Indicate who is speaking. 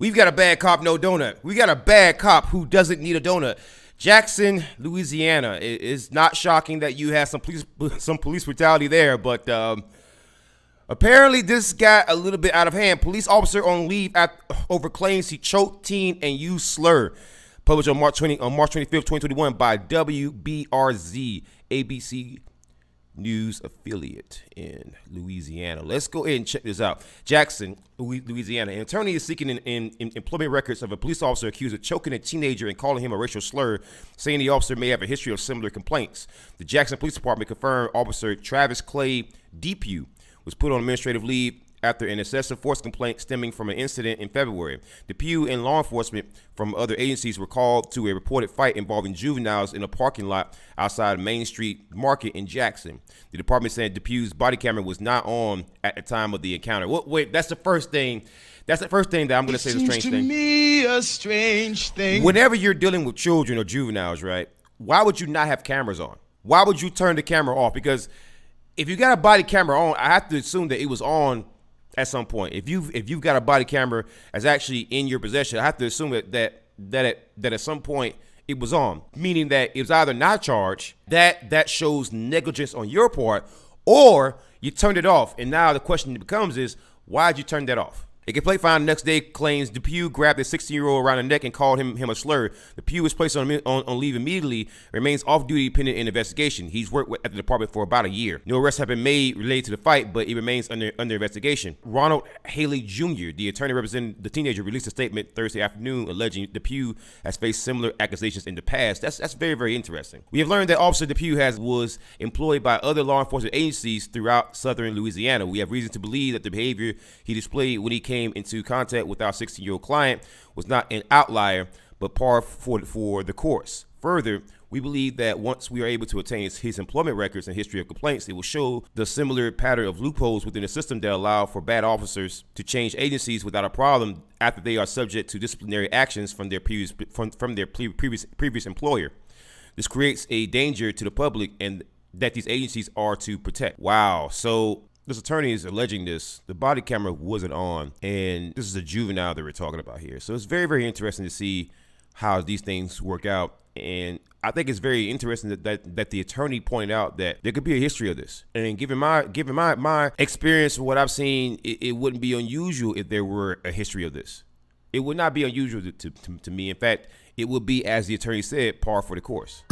Speaker 1: We've got a bad cop, no donut. We got a bad cop who doesn't need a donut. Jackson, Louisiana. It is not shocking that you had some police brutality there, but apparently this got a little bit out of hand. Police officer on leave over claims he choked teen and used slur. Published on March 25th, 2021 by WBRZ, ABC News affiliate in Louisiana. Let's go ahead and check this out. Jackson, Louisiana. An attorney is seeking in employment records of a police officer accused of choking a teenager and calling him a racial slur, saying the officer may have a history of similar complaints. The Jackson Police Department confirmed Officer Travis Clay Depew was put on administrative leave after an excessive force complaint stemming from an incident in February. Depew and law enforcement from other agencies were called to a reported fight involving juveniles in a parking lot outside Main Street Market in Jackson. The department said Depew's body camera was not on at the time of the encounter. Wait, that's the first thing. That's the first thing that I'm going to say is a strange thing.
Speaker 2: Seems to me a strange thing.
Speaker 1: Whenever you're dealing with children or juveniles, right, why would you not have cameras on? Why would you turn the camera off? Because if you got a body camera on, I have to assume that it was on at some point. If you've got a body camera that's actually in your possession, I have to assume that at some point it was on, meaning that it was either not charged, that shows negligence on your part, or you turned it off. And now the question becomes is, why'd you turn that off? A complaint filed the next day claims Depew grabbed a 16-year-old around the neck and called him a slur. Depew was placed on leave immediately, remains off duty pending an investigation. He's worked at the department for about a year. No arrests have been made related to the fight, but it remains under investigation. Ronald Haley Jr., the attorney representing the teenager, released a statement Thursday afternoon alleging Depew has faced similar accusations in the past. That's very, very interesting. We have learned that Officer Depew was employed by other law enforcement agencies throughout southern Louisiana. We have reason to believe that the behavior he displayed when he came into contact with our 16-year-old client was not an outlier, but par for the course. Further, we believe that once we are able to attain his employment records and history of complaints, it will show the similar pattern of loopholes within the system that allow for bad officers to change agencies without a problem after they are subject to disciplinary actions from their previous employer. This creates a danger to the public and that these agencies are to protect. Wow. So this attorney is alleging this. The body camera wasn't on, and this is a juvenile that we're talking about here. So it's very, very interesting to see how these things work out. And I think it's very interesting that the attorney pointed out that there could be a history of this. And given my experience and what I've seen, it wouldn't be unusual if there were a history of this. It would not be unusual to me. In fact, it would be, as the attorney said, par for the course.